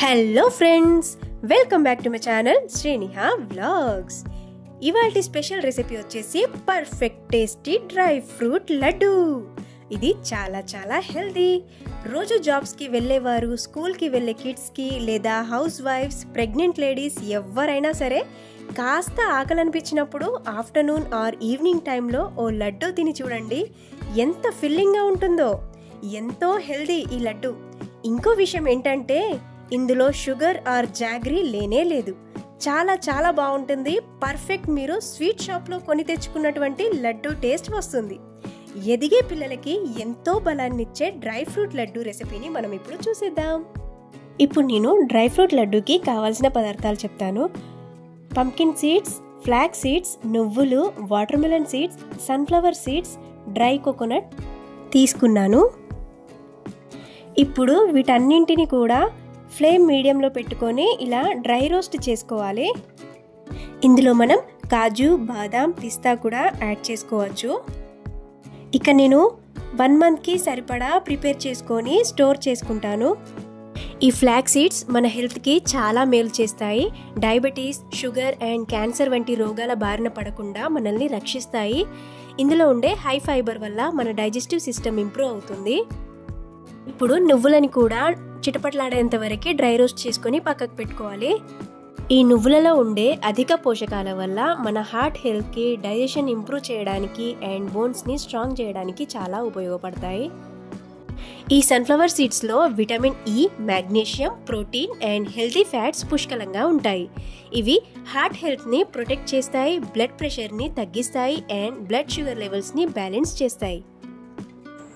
Hello friends, welcome back to my channel Sriniha vlogs. ఇవాల్టి special recipe వచ్చేసి perfect tasty dry fruit laddu. ఇది చాలా చాలా హెల్దీ. రోజు జాబ్స్కి వెళ్ళేవారు, స్కూల్కి వెళ్ళే కిడ్స్కి, లేదా హౌస్ వైఫ్స్, ప్రెగ్నెంట్ లేడీస్ ఎవరైనా సరే కాస్త ఆకలి అనిపించినప్పుడు ఆఫ్టర్నూన్ ఆర్ ఈవినింగ్ టైంలో ఓ లడ్డు తిని చూడండి, ఎంత ఫిల్లింగ్గా ఉంటుందో. ఎంతో హెల్దీ ఈ లడ్డు. ఇంకో విషయం ఏంటంటే ఇందులో షుగర్ ఆర్ జాగ్రీ లేనే లేదు. చాలా చాలా బాగుంటుంది. పర్ఫెక్ట్ మీరు స్వీట్ షాప్లో కొని తెచ్చుకున్నటువంటి లడ్డు టేస్ట్ వస్తుంది. ఎదిగే పిల్లలకి ఎంతో బలాన్నిచ్చే డ్రై ఫ్రూట్ లడ్డు రెసిపీని మనం ఇప్పుడు చూసేద్దాం. ఇప్పుడు నేను డ్రై ఫ్రూట్ లడ్డూకి కావాల్సిన పదార్థాలు చెప్తాను. పంకిన్ సీడ్స్, ఫ్లాక్స్ సీడ్స్, నువ్వులు, water melon seeds, sunflower seeds, dry coconut తీసుకున్నాను. ఇప్పుడు వీటన్నింటిని కూడా ఫ్లేమ్ మీడియంలో పెట్టుకొని ఇలా డ్రై రోస్ట్ చేసుకోవాలి. ఇందులో మనం కాజు, బాదాం, పిస్తా కూడా యాడ్ చేసుకోవచ్చు. ఇక నేను 1 మంత్కి సరిపడా ప్రిపేర్ చేసుకొని స్టోర్ చేసుకుంటాను. ఈ ఫ్లాక్స్ సీడ్స్ మన హెల్త్కి చాలా మేలు చేస్తాయి. డయాబెటీస్, షుగర్ అండ్ క్యాన్సర్ వంటి రోగాల బారిన పడకుండా మనల్ని రక్షిస్తాయి. ఇందులో ఉండే హై ఫైబర్ వల్ల మన డైజెస్టివ్ సిస్టమ్ ఇంప్రూవ్ అవుతుంది. ఇప్పుడు నువ్వులని కూడా చిటపట్లాడేంత వరకు డ్రై రోస్ట్ చేసుకొని పక్కకు పెట్టుకోవాలి. ఈ నువ్వులలో ఉండే అధిక పోషకాల వల్ల మన హార్ట్ హెల్త్కి, డైజెషన్ ఇంప్రూవ్ చేయడానికి అండ్ బోన్స్ని స్ట్రాంగ్ చేయడానికి చాలా ఉపయోగపడతాయి. ఈ సన్ఫ్లవర్ సీడ్స్లో vitamin E, magnesium, protein and healthy fats పుష్కలంగా ఉంటాయి. ఇవి హార్ట్ హెల్త్ని ప్రొటెక్ట్ చేస్తాయి, బ్లడ్ ప్రెషర్ని తగ్గిస్తాయి అండ్ బ్లడ్ షుగర్ లెవెల్స్ని బ్యాలెన్స్ చేస్తాయి.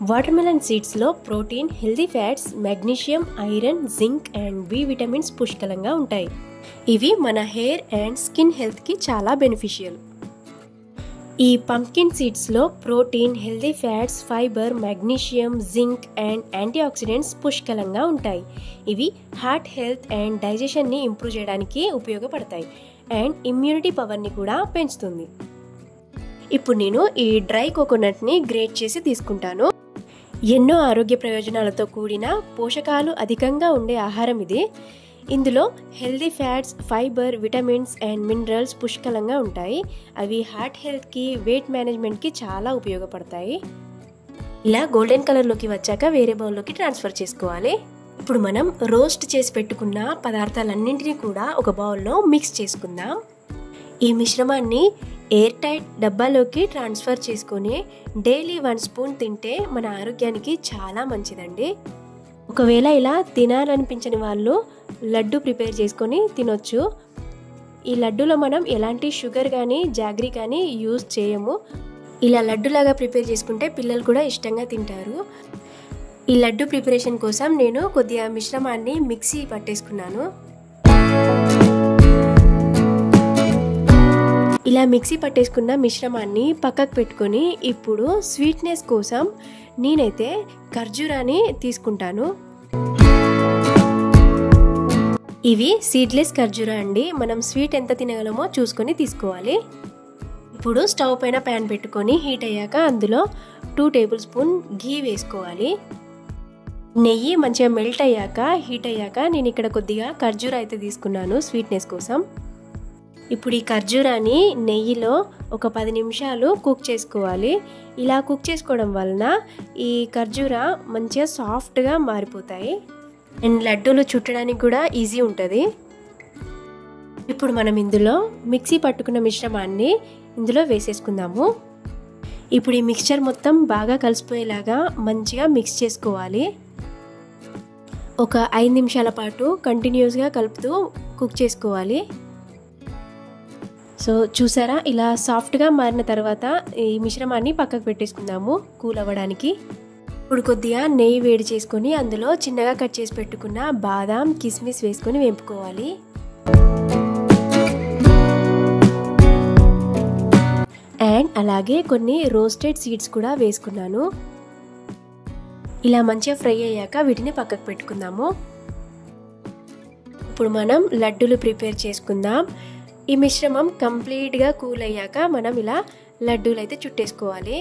వాటర్ మెలన్ సీడ్స్లో protein, healthy fats, magnesium, iron, zinc and B vitamins పుష్కలంగా ఉంటాయి. ఇవి మన హెయిర్ అండ్ స్కిన్ హెల్త్కి చాలా బెనిఫిషియల్. ఈ పంకిన్ సీడ్స్లో protein, healthy fats, fibre, magnesium, zinc and antioxidants పుష్కలంగా ఉంటాయి. ఇవి హార్ట్ హెల్త్ అండ్ డైజెషన్ని ఇంప్రూవ్ చేయడానికి ఉపయోగపడతాయి అండ్ ఇమ్యూనిటీ పవర్ని కూడా పెంచుతుంది. ఇప్పుడు నేను ఈ డ్రై కోకోనట్ని గ్రేట్ చేసి తీసుకుంటాను. ఎన్నో ఆరోగ్య ప్రయోజనాలతో కూడిన పోషకాలు అధికంగా ఉండే ఆహారం ఇది. ఇందులో healthy fats, fibre, vitamins and minerals పుష్కలంగా ఉంటాయి. అవి హార్ట్ హెల్త్కి, వెయిట్ మేనేజ్మెంట్కి చాలా ఉపయోగపడతాయి. ఇలా గోల్డెన్ కలర్లోకి వచ్చాక వేరే బౌల్లోకి ట్రాన్స్ఫర్ చేసుకోవాలి. ఇప్పుడు మనం రోస్ట్ చేసి పెట్టుకున్న పదార్థాలన్నింటినీ కూడా ఒక బౌల్లో మిక్స్ చేసుకుందాం. ఈ మిశ్రమాన్ని ఎయిర్ టైట్ డబ్బాలోకి ట్రాన్స్ఫర్ చేసుకొని డైలీ 1 స్పూన్ తింటే మన ఆరోగ్యానికి చాలా మంచిదండి. ఒకవేళ ఇలా తినాలనిపించని వాళ్ళు లడ్డు ప్రిపేర్ చేసుకొని తినొచ్చు. ఈ లడ్డూలో మనం ఎలాంటి షుగర్ కానీ జాగ్రీ కానీ యూజ్ చేయము. ఇలా లడ్డులాగా ప్రిపేర్ చేసుకుంటే పిల్లలు కూడా ఇష్టంగా తింటారు. ఈ లడ్డు ప్రిపరేషన్ కోసం నేను కొద్దిగా మిశ్రమాన్ని మిక్సీ పట్టేసుకున్నాను. ఇలా మిక్సీ పట్టేసుకున్న మిశ్రమాన్ని పక్కకు పెట్టుకొని ఇప్పుడు స్వీట్నెస్ కోసం నేనైతే ఖర్జూరాన్ని తీసుకుంటాను. ఇవి సీడ్లెస్ ఖర్జూరా అండి. మనం స్వీట్ ఎంత తినగలమో చూసుకొని తీసుకోవాలి. ఇప్పుడు స్టవ్ పైన ప్యాన్ పెట్టుకొని హీట్ అయ్యాక అందులో 2 టేబుల్ స్పూన్ ఘీ వేసుకోవాలి. నెయ్యి మంచిగా మెల్ట్ అయ్యాక, హీట్ అయ్యాక నేను ఇక్కడ కొద్దిగా ఖర్జూరా అయితే తీసుకున్నాను స్వీట్నెస్ కోసం. ఇప్పుడు ఈ ఖర్జూరాన్ని నెయ్యిలో ఒక 10 నిమిషాలు కుక్ చేసుకోవాలి. ఇలా కుక్ చేసుకోవడం వలన ఈ ఖర్జూరా మంచిగా సాఫ్ట్గా మారిపోతాయి అండ్ లడ్డూలు చుట్టడానికి కూడా ఈజీ ఉంటుంది. ఇప్పుడు మనం ఇందులో మిక్సీ పట్టుకున్న మిశ్రమాన్ని ఇందులో వేసేసుకుందాము. ఇప్పుడు ఈ మిక్స్చర్ మొత్తం బాగా కలిసిపోయేలాగా మంచిగా మిక్స్ చేసుకోవాలి. ఒక 5 నిమిషాల పాటు కంటిన్యూస్గా కలుపుతూ కుక్ చేసుకోవాలి. సో చూసారా, ఇలా సాఫ్ట్గా మారిన తర్వాత ఈ మిశ్రమాన్ని పక్కకు పెట్టేసుకుందాము కూల్ అవ్వడానికి. ఇప్పుడు కొద్దిగా నెయ్యి వేడి చేసుకొని అందులో చిన్నగా కట్ చేసి పెట్టుకున్న బాదాం, కిస్మిస్ వేసుకొని వేపుకోవాలి. అండ్ అలాగే కొన్ని రోస్టెడ్ సీడ్స్ కూడా వేసుకున్నాను. ఇలా మంచిగా ఫ్రై అయ్యాక వీటిని పక్కకు పెట్టుకుందాము. ఇప్పుడు మనం లడ్డూలు ప్రిపేర్ చేసుకుందాం. ఈ మిశ్రమం కంప్లీట్గా కూల్ అయ్యాక మనం ఇలా లడ్డూలు అయితే చుట్టేసుకోవాలి.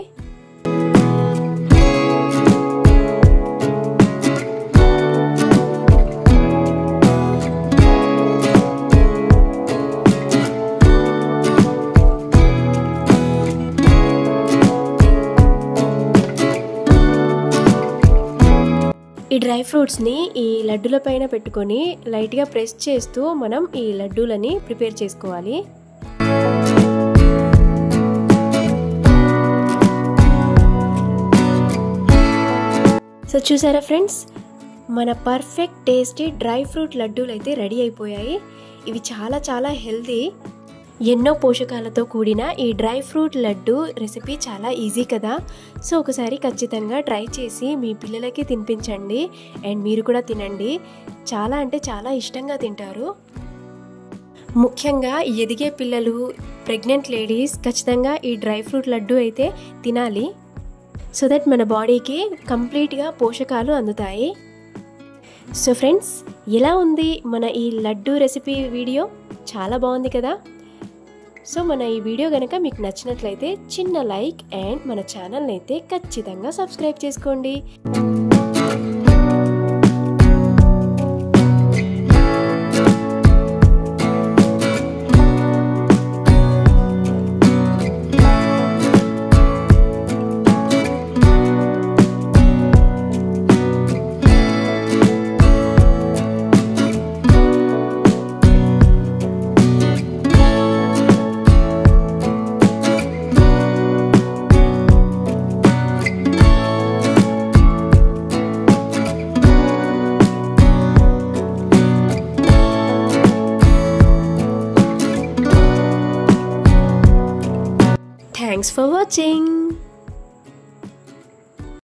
ఈ డ్రై ఫ్రూట్స్ని ఈ లడ్డూల పైన పెట్టుకొని లైట్గా ప్రెస్ చేస్తూ మనం ఈ లడ్డూలని ప్రిపేర్ చేసుకోవాలి. సో చూసారా ఫ్రెండ్స్, మన పర్ఫెక్ట్ టేస్టీ డ్రై ఫ్రూట్ లడ్డూలు అయితే రెడీ అయిపోయాయి. ఇవి చాలా చాలా హెల్తీ, ఎన్నో పోషకాలతో కూడిన ఈ డ్రై ఫ్రూట్ లడ్డు రెసిపీ చాలా ఈజీ కదా. సో ఒకసారి ఖచ్చితంగా ట్రై చేసి మీ పిల్లలకి తినిపించండి అండ్ మీరు కూడా తినండి. చాలా అంటే చాలా ఇష్టంగా తింటారు. ముఖ్యంగా ఎదిగే పిల్లలు, ప్రెగ్నెంట్ లేడీస్ ఖచ్చితంగా ఈ డ్రై ఫ్రూట్ లడ్డు అయితే తినాలి. సో దట్ మన బాడీకి కంప్లీట్గా పోషకాలు అందుతాయి. సో ఫ్రెండ్స్, ఎలా ఉంది మన ఈ లడ్డు రెసిపీ వీడియో? చాలా బాగుంది కదా. సో మన ఈ వీడియో కనుక మీకు నచ్చినట్లయితే చిన్న లైక్ అండ్ మన ఛానల్ని అయితే ఖచ్చితంగా సబ్స్క్రైబ్ చేసుకోండి. Thanks for watching.